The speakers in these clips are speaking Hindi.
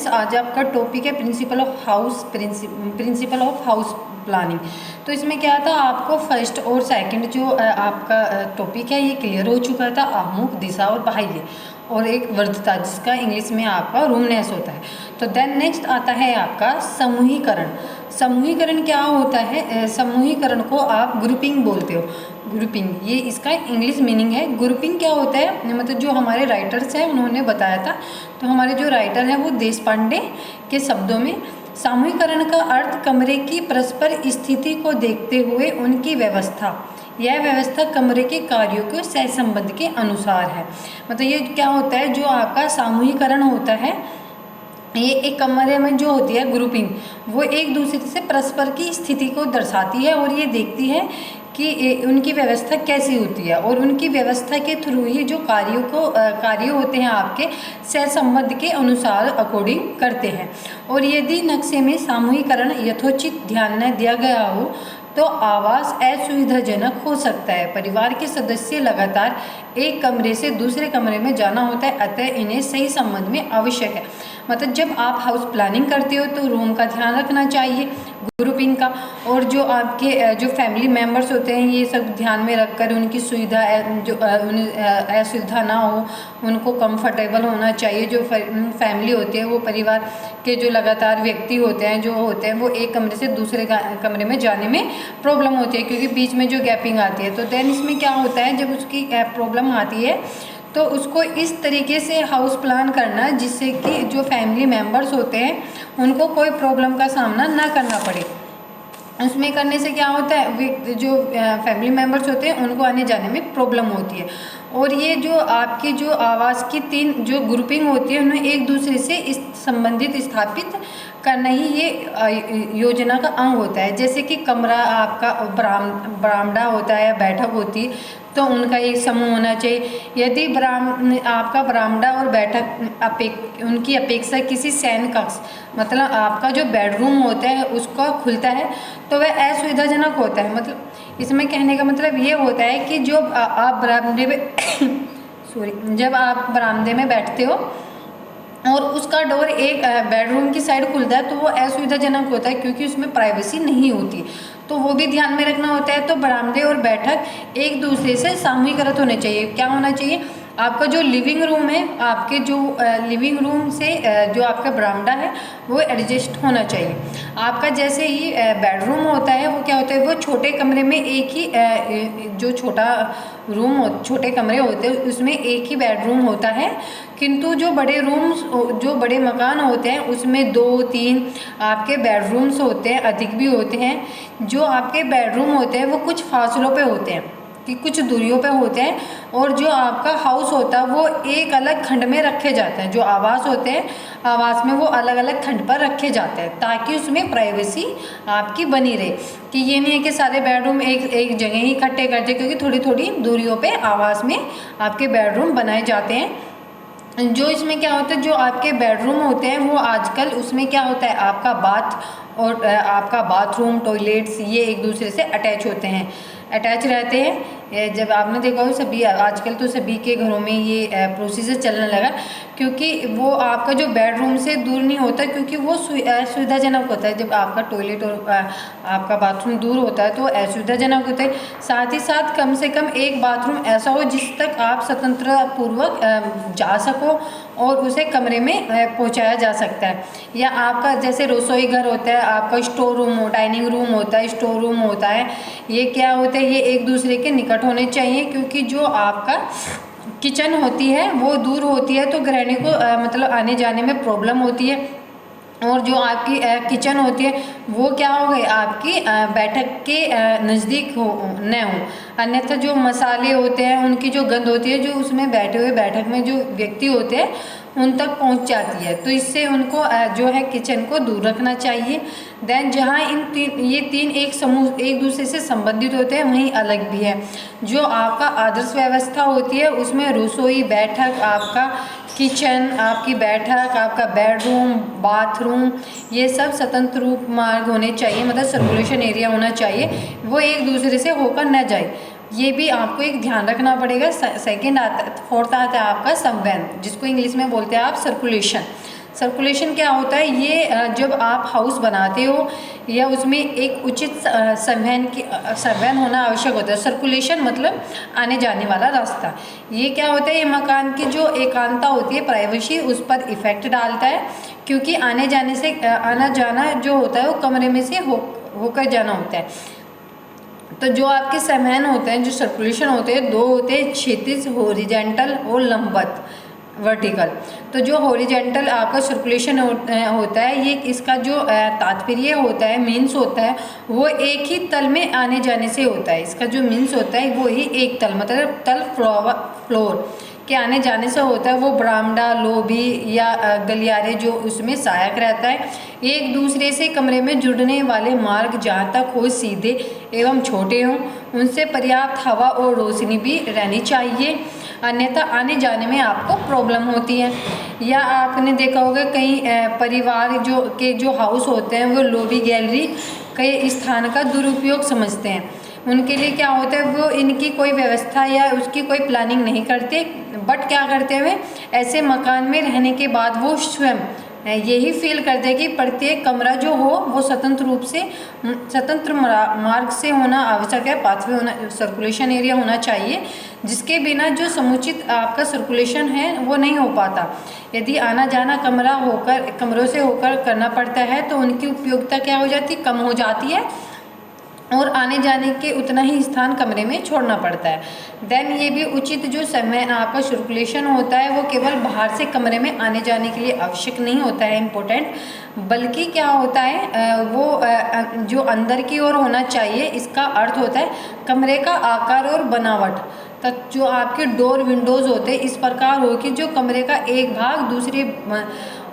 स्टूडेंट्स, आज आपका टॉपिक है प्रिंसिपल ऑफ हाउस प्लानिंग। तो इसमें क्या था, आपको फर्स्ट और सेकंड जो आपका टॉपिक है ये क्लियर हो चुका था, आमुख, दिशा और बाह्य, और एक वर्धता जिसका इंग्लिश में आपका रूमनेस होता है। तो देन नेक्स्ट आता है आपका समूहीकरण। समूहीकरण क्या होता है? समूहीकरण को आप ग्रुपिंग बोलते हो। ग्रुपिंग, ये इसका इंग्लिश मीनिंग है। ग्रुपिंग क्या होता है, मतलब जो हमारे राइटर्स हैं उन्होंने बताया था। तो हमारे जो राइटर हैं वो देश पांडे के शब्दों में, सामूहिकरण का अर्थ कमरे की परस्पर स्थिति को देखते हुए उनकी व्यवस्था, यह व्यवस्था कमरे के कार्यों के सहसंबंध के अनुसार है। मतलब ये क्या होता है, जो आपका सामूहिकरण होता है, ये एक कमरे में जो होती है ग्रुपिंग, वो एक दूसरे से परस्पर की स्थिति को दर्शाती है और ये देखती है कि उनकी व्यवस्था कैसी होती है, और उनकी व्यवस्था के थ्रू ही जो कार्य होते हैं आपके सहसंबंध के अनुसार अकॉर्डिंग करते हैं। और यदि नक्शे में सामूहिकरण यथोचित ध्यान न दिया गया हो तो आवास असुविधाजनक हो सकता है। परिवार के सदस्य लगातार एक कमरे से दूसरे कमरे में जाना होता है, अतः इन्हें सही संबंध में आवश्यक है। मतलब जब आप हाउस प्लानिंग करते हो तो रूम का ध्यान रखना चाहिए, ग्रुपिंग का, और जो आपके जो फैमिली मेम्बर्स होते हैं ये सब ध्यान में रखकर उनकी सुविधा जो असुविधा ना हो, उनको कंफर्टेबल होना चाहिए। जो फैमिली होती है वो परिवार के जो लगातार व्यक्ति होते हैं वो एक कमरे से दूसरे कमरे में जाने में प्रॉब्लम होती है, क्योंकि बीच में जो गैपिंग आती है। तो देन इसमें क्या होता है, जब उसकी प्रॉब्लम आती है तो उसको इस तरीके से हाउस प्लान करना जिससे कि जो फैमिली मेम्बर्स होते हैं उनको कोई प्रॉब्लम का सामना ना करना पड़े। उसमें करने से क्या होता है, जो फैमिली मेम्बर्स होते हैं उनको आने जाने में प्रॉब्लम होती है। और ये जो आपकी जो आवास की 3 जो ग्रुपिंग होती है उन्हें एक दूसरे से इस संबंधित स्थापित करना ही ये योजना का अंग होता है। जैसे कि कमरा आपका बरामदा होता है या बैठक होती है तो उनका एक समूह होना चाहिए। यदि आपका बरामदा और बैठक उनकी अपेक्षा किसी शयन कक्ष, मतलब आपका जो बेडरूम होता है उसका खुलता है तो वह असुविधाजनक होता है। मतलब इसमें कहने का मतलब ये होता है कि जो आप बरामदे में जब आप बरामदे में बैठते हो और उसका डोर एक बेडरूम की साइड खुलता है तो वो असुविधाजनक होता है, क्योंकि उसमें प्राइवेसी नहीं होती। तो वो भी ध्यान में रखना होता है। तो बरामदे और बैठक एक दूसरे से सामूहिकृत होने चाहिए। क्या होना चाहिए, आपका जो लिविंग रूम है, आपके जो लिविंग रूम से जो आपका बरामदा है वो एडजस्ट होना चाहिए। आपका जैसे ही बेडरूम होता है वो क्या होता है, वो छोटे कमरे में एक ही जो छोटे कमरे होते हैं उसमें एक ही बेडरूम होता है, किंतु जो बड़े मकान होते हैं उसमें 2-3 आपके बेडरूम्स होते हैं, अधिक भी होते हैं। जो आपके बेडरूम होते हैं वो कुछ फासलों पे होते हैं कि कुछ दूरियों पे होते हैं, और जो आपका हाउस होता है वो एक अलग खंड में रखे जाते हैं। जो आवास होते हैं आवास में वो अलग अलग खंड पर रखे जाते हैं ताकि उसमें प्राइवेसी आपकी बनी रहे। कि ये नहीं है कि सारे बेडरूम एक जगह ही इकट्ठे कर दे, क्योंकि थोड़ी थोड़ी दूरियों पे आवास में आपके बेडरूम बनाए जाते हैं। जो इसमें क्या होता है, जो आपके बेडरूम होते हैं वो आजकल उसमें क्या होता है, आपका बाथ और आपका बाथरूम, टॉयलेट्स ये एक दूसरे से अटैच रहते हैं। जब आपने देखा हो सभी आजकल तो सभी के घरों में ये प्रोसीजर चलने लगा, क्योंकि वो आपका जो बेडरूम से दूर नहीं होता, क्योंकि वो सुविधाजनक होता है। जब आपका टॉयलेट और आपका बाथरूम दूर होता है तो असुविधाजनक होता है। साथ ही साथ कम से कम एक बाथरूम ऐसा हो जिस तक आप स्वतंत्रतापूर्वक जा सको और उसे कमरे में पहुंचाया जा सकता है। या आपका जैसे रसोई घर होता है, आपका स्टोर रूम हो, डाइनिंग रूम होता है, स्टोर रूम होता है, ये क्या होता है, ये एक दूसरे के निकट होने चाहिए। क्योंकि जो आपका किचन होती है वो दूर होती है तो गृहिणी को मतलब आने जाने में प्रॉब्लम होती है, और जो आपकी किचन होती है वो क्या हो गई, आपकी बैठक के नज़दीक न हो, अन्यथा जो मसाले होते हैं उनकी जो गंध होती है जो उसमें बैठे हुए बैठक में जो व्यक्ति होते हैं उन तक पहुंच जाती है। तो इससे उनको जो है किचन को दूर रखना चाहिए। देन जहाँ ये तीन एक समूह एक दूसरे से संबंधित होते हैं वहीं अलग भी है। जो आपका आदर्श व्यवस्था होती है उसमें रसोई, बैठक, आपका किचन, आपकी बैठक, आपका बेडरूम, बाथरूम, ये सब स्वतंत्र रूप मार्ग होने चाहिए, मतलब सर्कुलेशन एरिया होना चाहिए, वो एक दूसरे से होकर न जाए। ये भी आपको एक ध्यान रखना पड़ेगा। फोर्थ आता है आपका संवहन, जिसको इंग्लिश में बोलते हैं आप सर्कुलेशन। सर्कुलेशन क्या होता है, ये जब आप हाउस बनाते हो या उसमें एक उचित संवहन होना आवश्यक होता है। सर्कुलेशन मतलब आने जाने वाला रास्ता। ये क्या होता है, ये मकान की जो एकांतता होती है, प्राइवेसी, उस पर इफ़ेक्ट डालता है, क्योंकि आने जाने से आना जाना जो होता है वो कमरे में से होकर जाना होता है। तो जो आपके संवहन होते हैं, जो सर्कुलेशन होते हैं, दो होते हैं, क्षैतिज हॉरिजॉन्टल और लंबवत वर्टिकल। तो जो हॉरिजॉन्टल आपका सर्कुलेशन होता है, ये इसका जो तात्पर्य होता है, मीन्स होता है, वो एक ही तल में आने जाने से होता है। इसका जो मीन्स होता है वो ही एक तल, मतलब तल फ्लोर के आने जाने से होता है। वो बरामदा, लॉबी या गलियारे जो उसमें सहायक रहता है। एक दूसरे से कमरे में जुड़ने वाले मार्ग जहाँ तक हो सीधे एवं छोटे हों, उनसे पर्याप्त हवा और रोशनी भी रहनी चाहिए, अन्यथा आने जाने में आपको प्रॉब्लम होती है। या आपने देखा होगा कई परिवार जो हाउस होते हैं वो लॉबी गैलरी के स्थान का दुरुपयोग समझते हैं। उनके लिए क्या होता है, वो इनकी कोई व्यवस्था या उसकी कोई प्लानिंग नहीं करते, बट क्या करते हुए ऐसे मकान में रहने के बाद वो स्वयं यही फील करते हैं कि प्रत्येक कमरा जो हो वो स्वतंत्र मार्ग से होना आवश्यक है, पाथवे होना, सर्कुलेशन एरिया होना चाहिए, जिसके बिना जो समुचित आपका सर्कुलेशन है वो नहीं हो पाता। यदि आना जाना कमरों से होकर करना पड़ता है तो उनकी उपयोगिता क्या हो जाती है, कम हो जाती है, और आने जाने के उतना ही स्थान कमरे में छोड़ना पड़ता है। देन ये भी उचित जो समय आपका सर्कुलेशन होता है वो केवल बाहर से कमरे में आने जाने के लिए आवश्यक नहीं होता है इम्पोर्टेंट, बल्कि क्या होता है वो जो अंदर की ओर होना चाहिए। इसका अर्थ होता है कमरे का आकार और बनावट तक जो आपके डोर विंडोज़ होते हैं इस प्रकार हो कि जो कमरे का एक भाग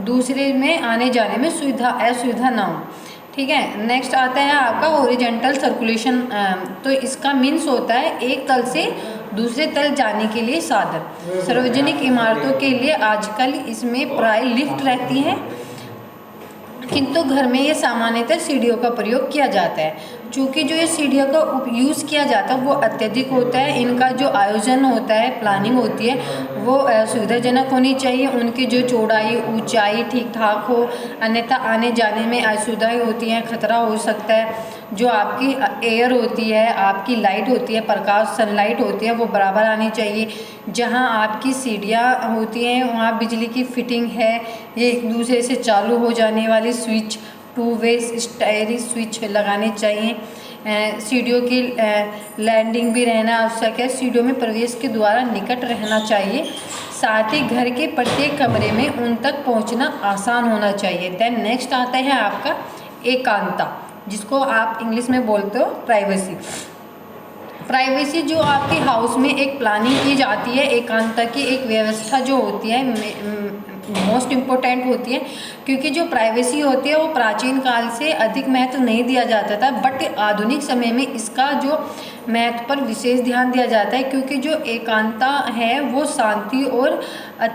दूसरे में आने जाने में असुविधा ना हो। ठीक है, नेक्स्ट आता है आपका हॉरिजॉन्टल सर्कुलेशन। तो इसका मीन्स होता है एक तल से दूसरे तल जाने के लिए साधन। सार्वजनिक इमारतों के लिए आजकल इसमें प्राय लिफ्ट रहती है, किंतु घर में ये सामान्यतः सीढ़ियों का प्रयोग किया जाता है। चूँकि जो ये सीढ़ियों का यूज़ किया जाता है वो अत्यधिक होता है, इनका जो आयोजन होता है, प्लानिंग होती है, वो सुविधाजनक होनी चाहिए। उनकी जो चौड़ाई, ऊंचाई ठीक ठाक हो, अन्यथा आने जाने में असुविधाएं होती हैं, खतरा हो सकता है। जो आपकी एयर होती है, आपकी लाइट होती है, प्रकाश, सनलाइट होती है, वो बराबर आनी चाहिए। जहाँ आपकी सीढ़ियाँ होती हैं वहाँ बिजली की फिटिंग है, ये एक दूसरे से चालू हो जाने वाली स्विच, टू वे स्टायरी स्विच लगाने चाहिए। सीढ़ियों की लैंडिंग भी रहना आवश्यक है। सीढ़ियों में प्रवेश के द्वारा निकट रहना चाहिए, साथ ही घर के प्रत्येक कमरे में उन तक पहुंचना आसान होना चाहिए। देन नेक्स्ट आता है आपका एकांतता, जिसको आप इंग्लिश में बोलते हो प्राइवेसी। प्राइवेसी जो आपके हाउस में एक प्लानिंग की जाती है, एकांतता की एक व्यवस्था जो होती है मोस्ट इम्पोर्टेंट होती है, क्योंकि जो प्राइवेसी होती है वो प्राचीन काल से अधिक महत्व नहीं दिया जाता था, बट आधुनिक समय में इसका जो महत्व पर विशेष ध्यान दिया जाता है, क्योंकि जो एकांतता है वो शांति और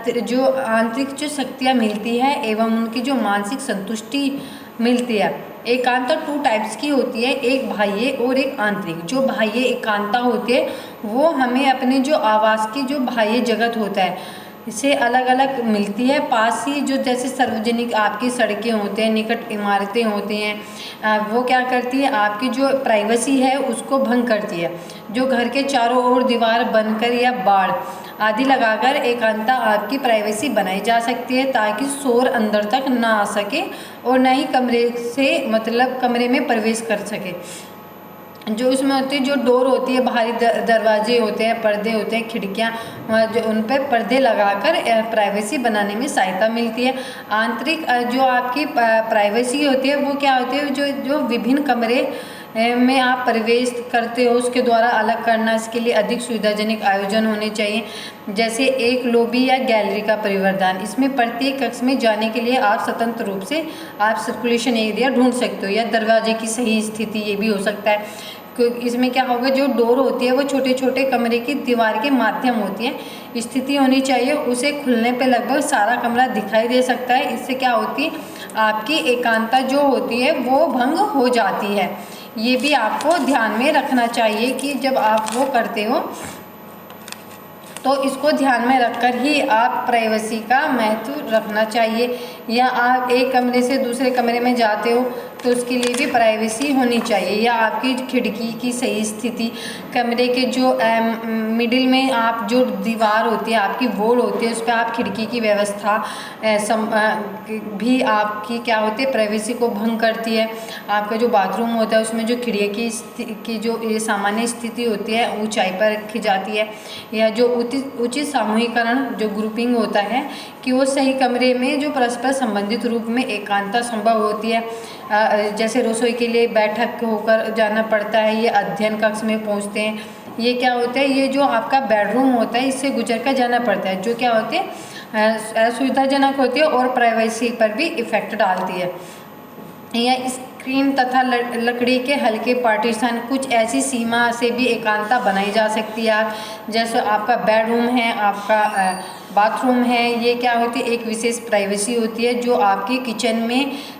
जो आंतरिक जो शक्तियाँ मिलती है एवं उनकी जो मानसिक संतुष्टि मिलती है। एकांतता टू टाइप्स की होती है, एक बाह्य और एक आंतरिक। जो बाह्य एकांतता होती है वो हमें अपने जो आवास की जो बाह्य जगत होता है इससे अलग अलग मिलती है। पास ही जो जैसे सार्वजनिक आपकी सड़कें होते हैं, निकट इमारतें होती हैं, वो क्या करती है, आपकी जो प्राइवेसी है उसको भंग करती है। जो घर के चारों ओर दीवार बनकर या बाड़ आदि लगाकर एकांतता आपकी प्राइवेसी बनाई जा सकती है, ताकि शोर अंदर तक ना आ सके और ना ही कमरे में प्रवेश कर सके। जो उसमें होती है, जो डोर होती है, बाहरी दरवाजे होते हैं, पर्दे होते हैं, खिड़कियाँ, जो उन पर पर्दे लगाकर प्राइवेसी बनाने में सहायता मिलती है। आंतरिक जो आपकी प्राइवेसी होती है वो क्या होती है, जो विभिन्न कमरे में आप प्रवेश करते हो उसके द्वारा अलग करना, इसके लिए अधिक सुविधाजनक आयोजन होने चाहिए। जैसे एक लॉबी या गैलरी का परिवर्तन, इसमें प्रत्येक कक्ष में जाने के लिए आप स्वतंत्र रूप से आप सर्कुलेशन एरिया ढूंढ सकते हो, या दरवाजे की सही स्थिति, ये भी हो सकता है। क्योंकि इसमें क्या होगा, जो डोर होती है वो छोटे छोटे कमरे की दीवार के माध्यम होती है, स्थिति होनी चाहिए, उसे खुलने पे लगभग सारा कमरा दिखाई दे सकता है। इससे क्या होती है, आपकी एकांतता जो होती है वो भंग हो जाती है। ये भी आपको ध्यान में रखना चाहिए कि जब आप वो करते हो तो इसको ध्यान में रखकर ही आप प्राइवेसी का महत्व रखना चाहिए। या आप एक कमरे से दूसरे कमरे में जाते हो तो उसके लिए भी प्राइवेसी होनी चाहिए, या आपकी खिड़की की सही स्थिति, कमरे के जो मिडिल में आप जो दीवार होती है आपकी वॉल होती है उस पर आप खिड़की की व्यवस्था भी आपकी क्या होती है प्राइवेसी को भंग करती है। आपका जो बाथरूम होता है उसमें जो खिड़की की जो ये सामान्य स्थिति होती है ऊंचाई पर रखी जाती है, या जो उचित सामूहिकरण जो ग्रुपिंग होता है कि वो सही कमरे में जो परस्पर संबंधित रूप में एकांतता संभव होती है। जैसे रसोई के लिए बैठक होकर जाना पड़ता है, ये अध्ययन कक्ष में पहुंचते हैं, ये क्या होता है ये जो आपका बेडरूम होता है इससे गुजर कर जाना पड़ता है, जो क्या होते हैं असुविधाजनक होती है और प्राइवेसी पर भी इफ़ेक्ट डालती है। या स्क्रीन तथा लकड़ी के हल्के पार्टीशन, कुछ ऐसी सीमा से भी एकांतता बनाई जा सकती है। आप जैसे आपका बेडरूम है, आपका बाथरूम है, ये क्या होती है एक विशेष प्राइवेसी होती है जो आपकी किचन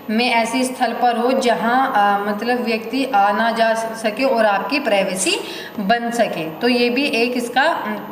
में ऐसे स्थल पर हो जहाँ मतलब व्यक्ति आना जा सके और आपकी प्राइवेसी बन सके। तो ये भी एक इसका